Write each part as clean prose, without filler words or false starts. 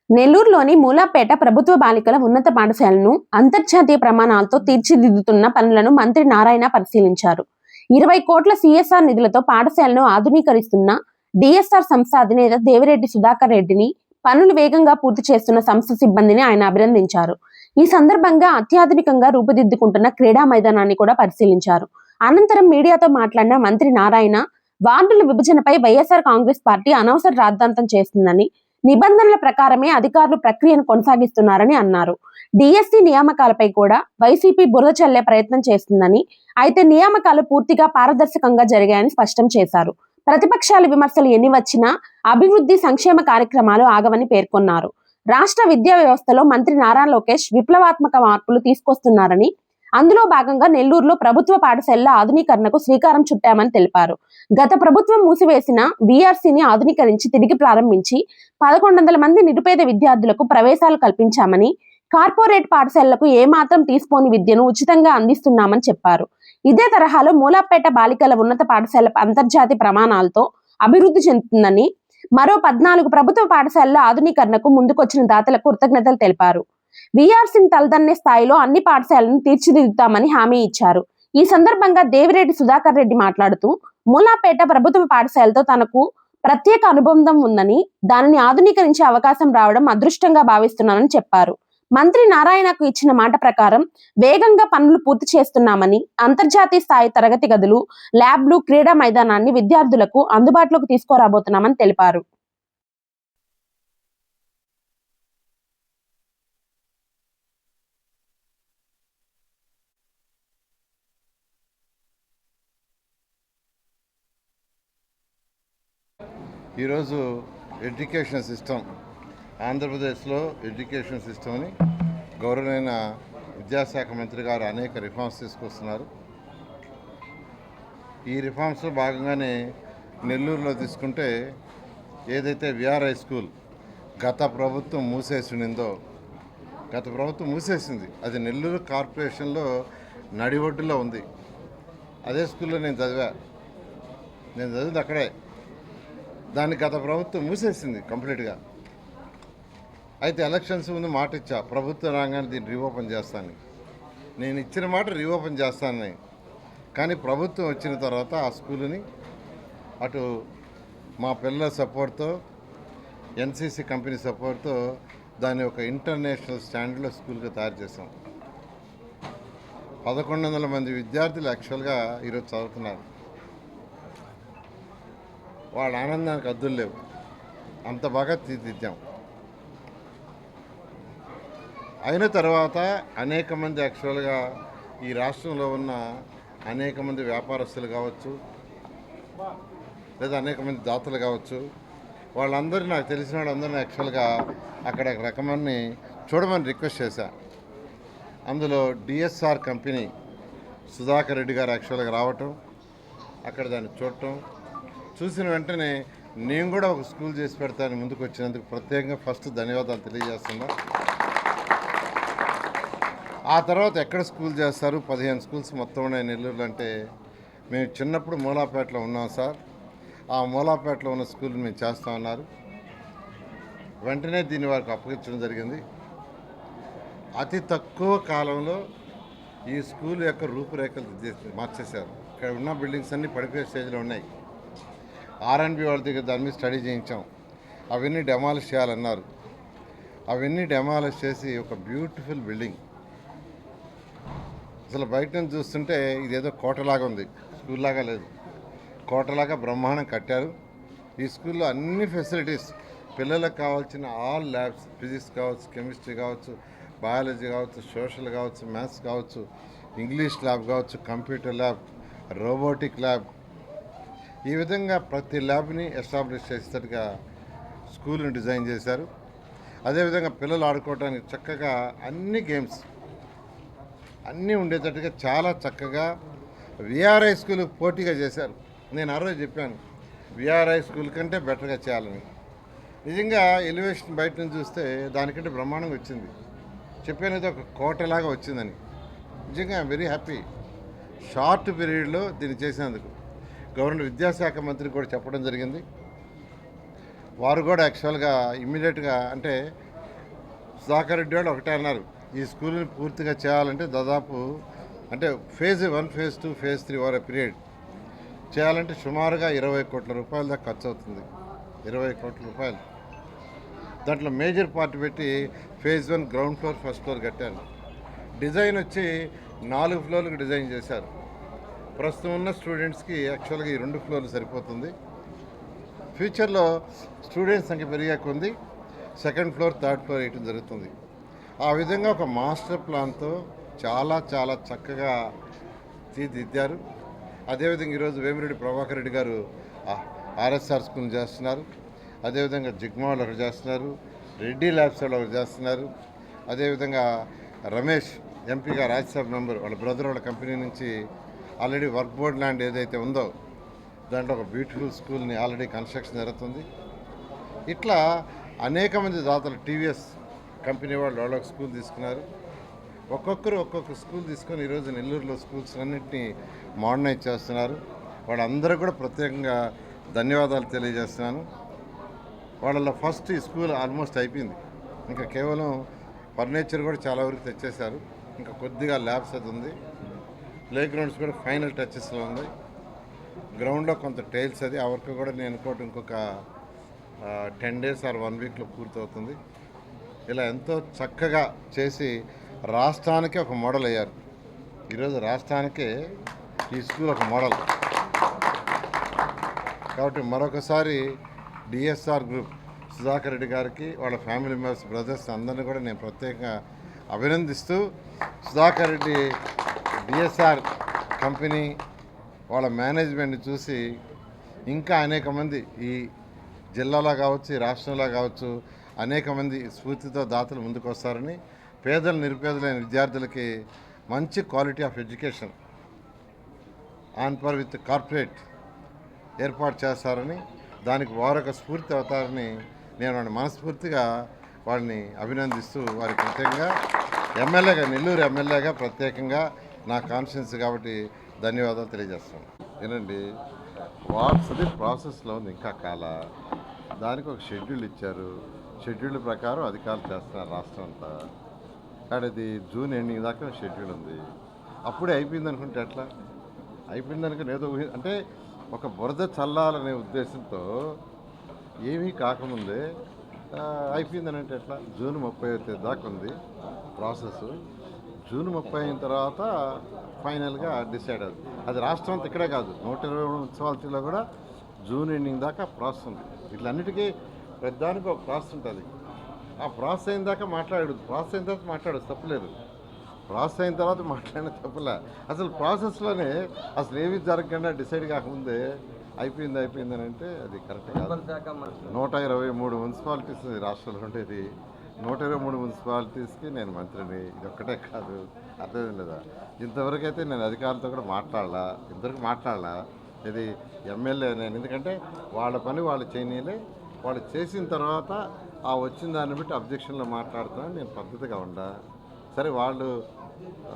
నెల్లూరులోని మూలాపేట ప్రభుత్వ బాలికల ఉన్నత పాఠశాలను అంతర్జాతీయ ప్రమాణాలతో తీర్చిదిద్దుతున్న పనులను మంత్రి నారాయణ పరిశీలించారు. 20 కోట్ల సిఎస్ఆర్ నిధులతో పాఠశాలను ఆధునీకరిస్తున్న డిఎస్ఆర్ సంస్థ అధినేత దేవిరెడ్డి సుధాకర్ రెడ్డిని, పనులు వేగంగా పూర్తి చేస్తున్న సంస్థ సిబ్బందిని ఆయన అభినందించారు. ఈ సందర్భంగా అత్యాధునికంగా రూపుదిద్దుకుంటున్న క్రీడా మైదానాన్ని కూడా పరిశీలించారు. అనంతరం మీడియాతో మాట్లాడిన మంత్రి నారాయణ, వార్డుల విభజనపై వైఎస్ఆర్ కాంగ్రెస్ పార్టీ అనవసర రాద్ధాంతం చేస్తుందని, నిబంధనల ప్రకారమే అధికారులు ప్రక్రియను కొనసాగిస్తున్నారని అన్నారు. డిఎస్సి నియామకాలపై కూడా వైసీపీ బురద చల్లే ప్రయత్నం చేస్తుందని, అయితే నియామకాలు పూర్తిగా పారదర్శకంగా జరిగాయని స్పష్టం చేశారు. ప్రతిపక్షాల విమర్శలు ఎన్ని వచ్చినా అభివృద్ధి సంక్షేమ కార్యక్రమాలు ఆగవని పేర్కొన్నారు. రాష్ట్ర విద్యా వ్యవస్థలో మంత్రి నారా లోకేష్ విప్లవాత్మక మార్పులు తీసుకొస్తున్నారని, అందులో భాగంగా నెల్లూరులో ప్రభుత్వ పాఠశాలల ఆధునీకరణకు శ్రీకారం చుట్టామని తెలిపారు. గత ప్రభుత్వం మూసివేసిన వీఆర్సీని ఆధునీకరించి తిరిగి ప్రారంభించి 1100 మంది నిరుపేద విద్యార్థులకు ప్రవేశాలు కల్పించామని, కార్పొరేట్ పాఠశాలలకు ఏమాత్రం తీసుకోని విద్యను ఉచితంగా అందిస్తున్నామని చెప్పారు. ఇదే తరహాలో మూలాపేట బాలికల ఉన్నత పాఠశాల అంతర్జాతీయ ప్రమాణాలతో అభివృద్ధి చెందుతుందని, మరో 14 ప్రభుత్వ పాఠశాలల ఆధునీకరణకు ముందుకొచ్చిన దాతలకు కృతజ్ఞతలు తెలిపారు. వీఆర్సీని తలదన్నే స్థాయిలో అన్ని పాఠశాలను తీర్చిదిద్దుతామని హామీ ఇచ్చారు. ఈ సందర్భంగా దేవిరెడ్డి సుధాకర్ రెడ్డి మాట్లాడుతూ, మూలాపేట ప్రభుత్వ పాఠశాలతో తనకు ప్రత్యేక అనుబంధం ఉందని, దానిని ఆధునీకరించే అవకాశం రావడం అదృష్టంగా భావిస్తున్నానని చెప్పారు. మంత్రి నారాయణకు ఇచ్చిన మాట ప్రకారం వేగంగా పనులు పూర్తి చేస్తున్నామని, అంతర్జాతీయ స్థాయి తరగతి గదులు, ల్యాబ్లు, క్రీడా మైదానాన్ని విద్యార్థులకు అందుబాటులోకి తీసుకురాబోతున్నామని తెలిపారు. ఈరోజు ఎడ్యుకేషన్ సిస్టమ్, ఆంధ్రప్రదేశ్లో ఎడ్యుకేషన్ సిస్టమ్ని గౌరవనీయ విద్యాశాఖ మంత్రి గారు అనేక రిఫార్మ్స్ తీసుకొస్తున్నారు. ఈ రిఫార్మ్స్లో భాగంగానే నెల్లూరులో తీసుకుంటే ఏదైతే విఆర్ హై స్కూల్ గత ప్రభుత్వం మూసేసిందో, గత ప్రభుత్వం మూసేసింది, అది నెల్లూరు కార్పొరేషన్లో నడిఒడ్డులో ఉంది. అదే స్కూల్లో నేను చదివింది అక్కడే. దాన్ని గత ప్రభుత్వం మూసేసింది కంప్లీట్గా. అయితే ఎలక్షన్స్ ముందు మాట ఇచ్చా, ప్రభుత్వం రాగానే దీన్ని రీఓపెన్ చేస్తాను. నేను ఇచ్చిన మాట రీఓపెన్ చేస్తానని. కానీ ప్రభుత్వం వచ్చిన తర్వాత ఆ స్కూల్ని అటు మా పిల్లల సపోర్ట్తో, ఎన్సీసీ కంపెనీ సపోర్ట్తో దాన్ని ఒక ఇంటర్నేషనల్ స్టాండర్డ్లో స్కూల్గా తయారు చేసాం. 1100 మంది విద్యార్థులు యాక్చువల్గా ఈరోజు చదువుతున్నారు. వాళ్ళ ఆనందానికి అద్దులు లేవు, అంత బాగా తీర్చిదిద్దాం. అయిన తర్వాత అనేక మంది యాక్చువల్గా ఈ రాష్ట్రంలో ఉన్న అనేక మంది వ్యాపారస్తులు కావచ్చు, లేదా అనేక మంది దాతలు కావచ్చు, వాళ్ళందరూ నాకు తెలిసిన వాళ్ళందరినీ యాక్చువల్గా అక్కడ రకమాన్ని చూడమని రిక్వెస్ట్ చేశా. అందులో డిఎస్ఆర్ కంపెనీ సుధాకర్ రెడ్డి గారు యాక్చువల్గా రావటం, అక్కడ దాన్ని చూడటం, చూసిన వెంటనే నేను కూడా ఒక స్కూల్ చేసి పెడతాను ముందుకు వచ్చినందుకు ప్రత్యేకంగా ఫస్ట్ ధన్యవాదాలు తెలియజేస్తున్నా. ఆ తర్వాత ఎక్కడ స్కూల్ చేస్తారు? 15 స్కూల్స్ మొత్తం ఉన్నాయి నెల్లూరులో. అంటే మేము చిన్నప్పుడు మూలాపేటలో ఉన్నాం సార్, ఆ మూలాపేటలో ఉన్న స్కూల్ మేము చేస్తామన్నారు. వెంటనే దీన్ని వారికి అప్పగించడం జరిగింది. అతి తక్కువ కాలంలో ఈ స్కూల్ యొక్క రూపురేఖలు మార్చేశారు. ఇక్కడ ఉన్న బిల్డింగ్స్ అన్నీ పడిపోయే స్టేజ్లో ఉన్నాయి. ఆర్ఎండ్బి వాళ్ళ దగ్గర దాని మీద స్టడీ చేయించాం. అవన్నీ డెమాలిష్ చేయాలన్నారు. అవన్నీ డెమాలిష్ చేసి ఒక బ్యూటిఫుల్ బిల్డింగ్, అసలు బయట నుంచి చూస్తుంటే ఇదేదో కోటలాగా ఉంది, స్కూల్ లాగా లేదు, కోటలాగా బ్రహ్మాండం కట్టారు. ఈ స్కూల్లో అన్ని ఫెసిలిటీస్, పిల్లలకు కావాల్సిన ఆల్ ల్యాబ్స్, ఫిజిక్స్ కావచ్చు, కెమిస్ట్రీ కావచ్చు, బయాలజీ కావచ్చు, సోషల్ కావచ్చు, మ్యాథ్స్ కావచ్చు, ఇంగ్లీష్ ల్యాబ్ కావచ్చు, కంప్యూటర్ ల్యాబ్, రోబోటిక్ ల్యాబ్, ఈ విధంగా ప్రతి ల్యాబ్ని ఎస్టాబ్లిష్ చేసేటట్టుగా స్కూల్ని డిజైన్ చేశారు. అదేవిధంగా పిల్లలు ఆడుకోవడానికి చక్కగా అన్ని గేమ్స్ అన్నీ ఉండేటట్టుగా చాలా చక్కగా విఆర్ హై స్కూల్ పోటీగా చేశారు. నేను ఆ రోజు చెప్పాను, విఆర్ హై స్కూల్ కంటే బెటర్గా చేయాలని. నిజంగా ఎలివేషన్ బయట నుంచి చూస్తే దానికంటే బ్రహ్మాండంగా వచ్చింది. చెప్పాను ఇది ఒక కోటలాగా వచ్చిందని. నిజంగా ఐఎమ్ వెరీ హ్యాపీ. షార్ట్ పీరియడ్లో దీన్ని చేసినందుకు గవర్నర్ విద్యాశాఖ మంత్రికి కూడా చెప్పడం జరిగింది. వారు కూడా యాక్చువల్గా ఇమ్మీడియట్గా, అంటే సుధాకర్ రెడ్డి వాళ్ళు ఒకటే అన్నారు, ఈ స్కూల్ని పూర్తిగా చేయాలంటే దాదాపు అంటే phase 1, phase 2, phase 3 over period చేయాలంటే సుమారుగా 20 కోట్ల రూపాయల దాకా ఖర్చు అవుతుంది. 20 కోట్ల రూపాయలు. దాంట్లో మేజర్ పార్ట్ పెట్టి phase 1 ground floor, first floor కట్టాను. డిజైన్ వచ్చి 4 ఫ్లోర్లకు డిజైన్ చేశారు. ప్రస్తుతం ఉన్న స్టూడెంట్స్కి యాక్చువల్గా ఈ 2 ఫ్లోర్లు సరిపోతుంది. ఫ్యూచర్లో స్టూడెంట్స్ సంఖ్య పెరిగే కొంది సెకండ్ ఫ్లోర్, థర్డ్ ఫ్లోర్ వేయటం జరుగుతుంది. ఆ విధంగా ఒక మాస్టర్ ప్లాన్తో చాలా చాలా చక్కగా తీర్చిదిద్దారు. అదేవిధంగా ఈరోజు వేమిరెడ్డి ప్రభాకర్ రెడ్డి గారు ఆర్ఎస్ఆర్ స్కూల్ చేస్తున్నారు. అదేవిధంగా జిగ్మాల్ ఒకటి చేస్తున్నారు, రెడ్డి ల్యాబ్స్ వాళ్ళు ఒకటి చేస్తున్నారు. అదేవిధంగా రమేష్ ఎంపీగా రాజ్యసభ మెంబర్ వాళ్ళ బ్రదర్ వాళ్ళ కంపెనీ నుంచి ఆల్రెడీ వర్క్ బోర్డ్ ల్యాండ్ ఏదైతే ఉందో దాంట్లో ఒక బ్యూటిఫుల్ స్కూల్ని ఆల్రెడీ కన్స్ట్రక్షన్ జరుగుతుంది. ఇట్లా అనేక మంది దాతలు టీవీఎస్ కంపెనీ వాళ్ళు వాళ్ళొక స్కూల్ తీసుకున్నారు. ఒక్కొక్కరు ఒక్కొక్క స్కూల్ తీసుకొని ఈరోజు నెల్లూరులో స్కూల్స్ అన్నింటినీ మోడర్నైజ్ చేస్తున్నారు. వాళ్ళందరూ కూడా ప్రత్యేకంగా ధన్యవాదాలు తెలియజేస్తున్నాను. వాళ్ళలో ఫస్ట్ ఈ స్కూల్ ఆల్మోస్ట్ అయిపోయింది. ఇంకా కేవలం ఫర్నిచర్ కూడా చాలా వరకు తెచ్చేశారు. ఇంకా కొద్దిగా ల్యాబ్స్ అది ఉంది. ప్లే గ్రౌండ్స్ కూడా ఫైనల్ టచెస్లో ఉంది. గ్రౌండ్లో కొంత టైల్స్ అది ఆ వర్క్ కూడా నేను అనుకోవటం ఇంకొక 10 days ఆర్ 1 weekలో పూర్తవుతుంది. ఇలా ఎంతో చక్కగా చేసి రాష్ట్రానికి ఒక మోడల్ అయ్యారు. ఈరోజు రాష్ట్రానికే ఈ స్కూల్ ఒక మోడల్. కాబట్టి మరొకసారి డిఎస్ఆర్ గ్రూప్ సుధాకర్ రెడ్డి గారికి, వాళ్ళ ఫ్యామిలీ మెంబర్స్, బ్రదర్స్ అందరినీ కూడా నేను ప్రత్యేకంగా అభినందిస్తూ, సుధాకర్ రెడ్డి డిఎస్ఆర్ కంపెనీ వాళ్ళ మేనేజ్మెంట్ని చూసి ఇంకా అనేక మంది ఈ జిల్లాలో కావచ్చు, ఈ రాష్ట్రంలో కావచ్చు అనేక మంది స్ఫూర్తితో దాతలు ముందుకు వస్తారని, పేదలు నిరుపేదలైన విద్యార్థులకి మంచి quality of education on per with corporate ఏర్పాటు చేస్తారని, దానికి వారొక స్ఫూర్తి అవుతారని నేను వాడిని మనస్ఫూర్తిగా వాడిని అభినందిస్తూ, వారికి ప్రత్యేకంగా ఎమ్మెల్యేగా, నెల్లూరు ఎమ్మెల్యేగా ప్రత్యేకంగా నా కాన్ఫిడెన్స్ కాబట్టి ధన్యవాదాలు తెలియజేస్తాను. ఏనండి, వాట్స్ది ప్రాసెస్లో ఉంది, ఇంకా కాల దానికి ఒక షెడ్యూల్ ఇచ్చారు. షెడ్యూల్ ప్రకారం అధికారులు చేస్తున్నారు రాష్ట్రం అంతా. కానీ అది జూన్ ఎండింగ్ దాకా షెడ్యూల్ ఉంది. అప్పుడే అయిపోయింది అనుకుంటే ఎట్లా? అయిపోయింది అనుకుని ఏదో అంటే ఒక బురద చల్లాలనే ఉద్దేశంతో ఏమీ కాకముందే అయిపోయిందని అంటే ఎట్లా? జూన్ 30 దాకా ఉంది ప్రాసెస్. జూన్ 30 అయిన తర్వాత ఫైనల్గా డిసైడ్ అవుతుంది. అది రాష్ట్రం అంతా ఇక్కడే కాదు, 120 మున్సిపాలిటీలో కూడా జూన్ ఎండింగ్ దాకా ప్రాసెస్ ఉంది. ఇట్లన్నిటికీ పెద్దానికి ఒక ప్రాసెస్ ఉంటుంది. ఆ ప్రాసెస్ అయిన దాకా ప్రాసెస్ అయిన తర్వాత మాట్లాడదు, తప్పులేదు. ప్రాసెస్ అయిన తర్వాత మాట్లాడిన తప్పులే. అసలు ప్రాసెస్లోనే అసలు ఏమి జరగకుండా డిసైడ్ కాకముందే అయిపోయింది అని అంటే అది కరెక్ట్ కాదు. 123 మున్సిపాలిటీస్ రాష్ట్రంలో ఉండేది. 123 మున్సిపాలిటీస్కి నేను మంత్రిని. ఇది ఒక్కటే కాదు, అర్థమైంది లేదా? ఇంతవరకు అయితే నేను అధికారులతో కూడా మాట్లాడాలా. ఇది ఎమ్మెల్యే నేను, ఎందుకంటే వాళ్ళ పని వాళ్ళు చేయనీలే. వాళ్ళు చేసిన తర్వాత ఆ వచ్చిన దాన్ని బట్టి అబ్జెక్షన్లో మాట్లాడుతాను నేను పద్ధతిగా ఉండా. సరే, వాళ్ళు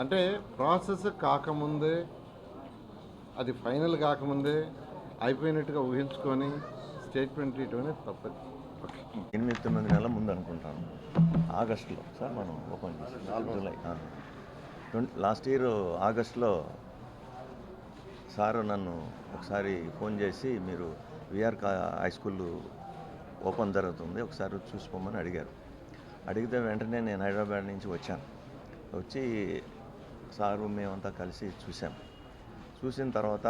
అంటే ప్రాసెస్ కాకముందే, అది ఫైనల్ కాకముందే అయిపోయినట్టుగా ఊహించుకొని స్టేట్మెంట్ ఇవ్వడం అనేది తప్పదు. 8-9 నెలల ముందు అనుకుంటాను, ఆగస్టులో సార్ మనం ఓపెన్ చేసాం. జూలై లాస్ట్ ఇయర్ ఆగస్టులో సారు నన్ను ఒకసారి ఫోన్ చేసి, మీరు విఆర్ హై స్కూల్ ఓపెన్ జరుగుతుంది, ఒకసారి చూసుకోమని అడిగితే వెంటనే నేను హైదరాబాద్ నుంచి వచ్చి సారు మేమంతా కలిసి చూసిన తర్వాత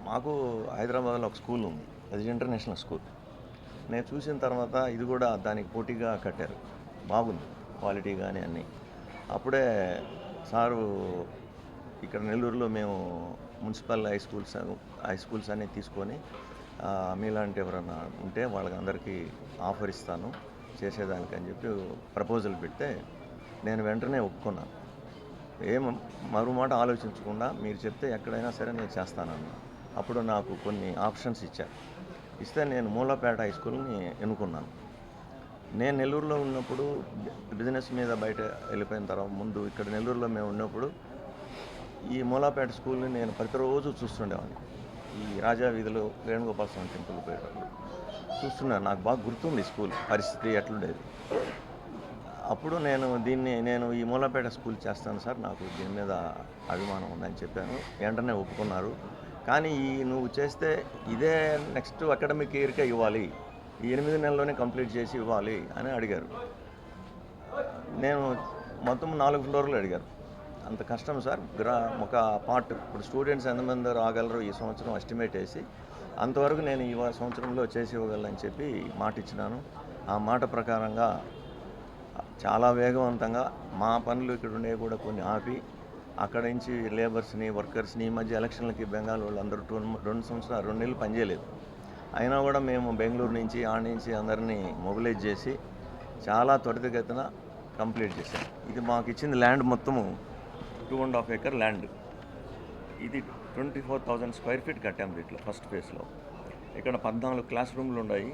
మాకు హైదరాబాద్లో ఒక స్కూల్ ఉంది, అది ఇంటర్నేషనల్ స్కూల్. నేను చూసిన తర్వాత ఇది కూడా దానికి పోటీగా కట్టారు, బాగుంది క్వాలిటీ కానీ అన్నీ. అప్పుడే సారు ఇక్కడ నెల్లూరులో మేము మున్సిపల్ హై స్కూల్స్ అన్నీ తీసుకొని మీలాంటి ఎవరైనా ఉంటే వాళ్ళకి అందరికీ ఆఫర్ ఇస్తాను చేసేదానికి అని చెప్పి ప్రపోజల్ పెడితే నేను వెంటనే ఒప్పుకున్నాను. మరో మాట ఆలోచించకుండా మీరు చెప్తే ఎక్కడైనా సరే నేను చేస్తానన్నా. అప్పుడు నాకు కొన్ని ఆప్షన్స్ ఇస్తే నేను మూలపేట హై స్కూల్ని ఎన్నుకున్నాను. నేను నెల్లూరులో ఉన్నప్పుడు బిజినెస్ మీద బయట వెళ్ళిపోయిన తర్వాత ముందు ఇక్కడ నెల్లూరులో మేము ఉన్నప్పుడు ఈ మూలపేట స్కూల్ని నేను ప్రతిరోజు చూస్తుండేవాడిని. ఈ రాజా వీధిలో వేణుగోపాల స్వామి టెంపుల్ పోయేటప్పుడు చూస్తున్నాను, నాకు బాగా గుర్తుంది స్కూల్ పరిస్థితి ఎట్లుండేది. అప్పుడు నేను ఈ మూలపేట స్కూల్ చేస్తాను సార్, నాకు దీని మీద అభిమానం ఉందని చెప్పాను. వెంటనే ఒప్పుకున్నారు. కానీ నువ్వు చేస్తే ఇదే నెక్స్ట్ అకాడమిక్ ఇయర్కే ఇవ్వాలి, ఈ 8 నెలల్లోనే కంప్లీట్ చేసి ఇవ్వాలి అని అడిగారు. నేను మొత్తం 4 ఫ్లోర్లు అడిగారు. అంత కష్టం సార్, ఒక పార్ట్ ఇప్పుడు స్టూడెంట్స్ ఎంతమంది రాగలరు ఈ సంవత్సరం ఎస్టిమేట్ వేసి అంతవరకు నేను ఈ సంవత్సరంలో చేసి ఇవ్వగలనని చెప్పి మాట ఇచ్చినాను. ఆ మాట ప్రకారంగా చాలా వేగవంతంగా మా పనులు ఇక్కడ ఉండేవి కూడా కొన్ని ఆపి అక్కడి నుంచి లేబర్స్ని వర్కర్స్ని ఈ మధ్య ఎలక్షన్లకి బెంగాల్ వాళ్ళు అందరూ 2 నెలలు పనిచేయలేదు. అయినా కూడా మేము బెంగళూరు నుంచి నుంచి అందరినీ మొబిలైజ్ చేసి చాలా త్వరితగతిన కంప్లీట్ చేశాం. ఇది మాకు ఇచ్చింది ల్యాండ్ మొత్తము 2.5 acre ల్యాండ్. ఇది 24,000 స్క్వేర్ ఫీట్ కట్టాము దీంట్లో ఫస్ట్ ఫేజ్లో. ఇక్కడ 14 క్లాస్ రూమ్లు ఉన్నాయి,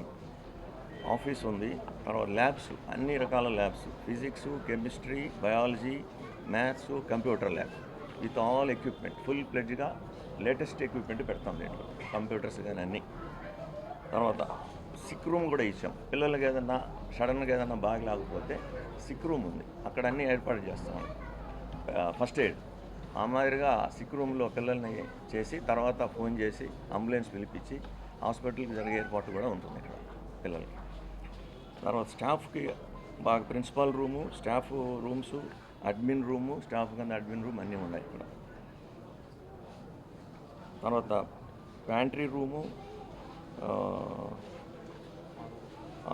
ఆఫీస్ ఉంది, తర్వాత ల్యాబ్స్, అన్ని రకాల labs, physics, chemistry, biology, maths, computer lab with all equipment, full ప్లెడ్జ్గా లేటెస్ట్ ఎక్విప్మెంట్ పెడతాం దీంట్లో, కంప్యూటర్స్ కానీ అన్నీ. తర్వాత సిక్ రూమ్ కూడా ఇచ్చాం. పిల్లలకి ఏదన్నా సడన్గా ఏదన్నా బాగలేకపోతే సిక్ రూమ్ ఉంది, అక్కడ అన్నీ ఏర్పాటు చేస్తాం. ఫస్ట్ ఎయిడ్ ఆ మాదిరిగా సిక్ రూమ్లో పిల్లల్ని చేసి తర్వాత ఫోన్ చేసి అంబులెన్స్ పిలిపించి హాస్పిటల్కి జరిగే ఏర్పాటు కూడా ఉంటుంది ఇక్కడ పిల్లలకి. తర్వాత స్టాఫ్కి బాగా principal room, staff rooms, admin room, staff కింద అడ్మిన్ రూమ్ అన్నీ ఉన్నాయి ఇక్కడ. తర్వాత ప్యాంట్రీ రూము,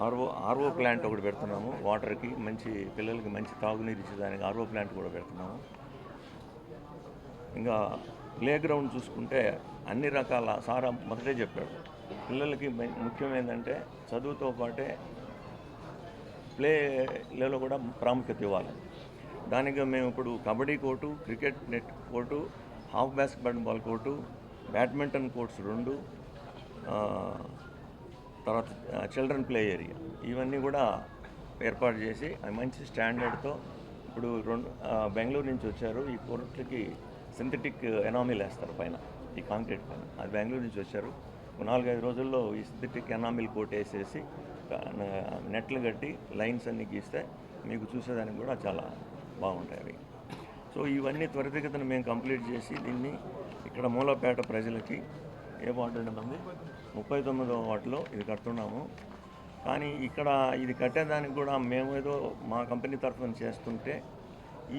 ఆర్ఓ ప్లాంట్ ఒకటి పెడుతున్నాము, వాటర్కి మంచి పిల్లలకి మంచి తాగునీరు ఇచ్చేదానికి ఆర్ఓ ప్లాంట్ కూడా పెడుతున్నాము. ఇంకా ప్లే గ్రౌండ్ చూసుకుంటే అన్ని రకాల సారా మొదటే చెప్పాడు, పిల్లలకి ముఖ్యం ఏంటంటే చదువుతో పాటే ప్లేలలో కూడా ప్రాముఖ్యత ఇవ్వాలి. దానికి మేము ఇప్పుడు kabaddi court, cricket net court, half basketball court, badminton courts 2, తర్వాత చిల్డ్రన్ ప్లే ఏరియా, ఇవన్నీ కూడా ఏర్పాటు చేసి మంచి స్టాండర్డ్తో ఇప్పుడు బెంగళూరు నుంచి వచ్చారు. ఈ కోర్టులకి సింథటిక్ ఎనామిల్ వేస్తారు పైన, ఈ కాంక్రీట్ పైన, అది బెంగళూరు నుంచి వచ్చారు. 4-5 రోజుల్లో ఈ సింథటిక్ ఎనామిల్ కోట్ వేసేసి నెట్లు కట్టి లైన్స్ అన్నీ గీస్తే మీకు చూసేదానికి కూడా చాలా బాగుంటాయి అవి. సో ఇవన్నీ త్వరితగతిన మేము కంప్లీట్ చేసి దీన్ని ఇక్కడ మూలపేట ప్రజలకి ఏ వార్డు ఉంది 39వ వార్డులో ఇది కడుతున్నాము. కానీ ఇక్కడ ఇది కట్టేదానికి కూడా మేము ఏదో మా కంపెనీ తరఫున చేస్తుంటే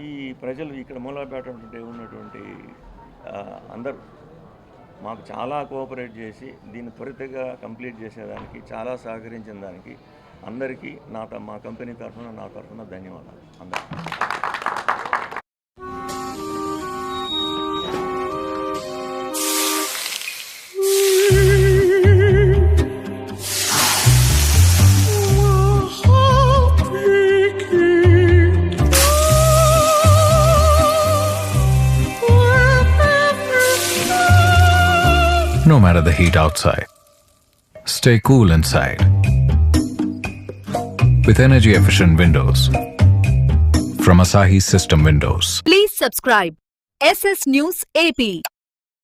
ఈ ప్రజలు ఇక్కడ మూలపేట ఉన్నటువంటి అందరూ మాకు చాలా కోఆపరేట్ చేసి దీన్ని త్వరితగా కంప్లీట్ చేసేదానికి చాలా సహకరించిన దానికి అందరికీ మా కంపెనీ తరఫున నా తరఫున ధన్యవాదాలు అందరికీ. No matter the heat outside, stay cool inside with energy-efficient windows from Asahi System Windows. Please subscribe SS News AP.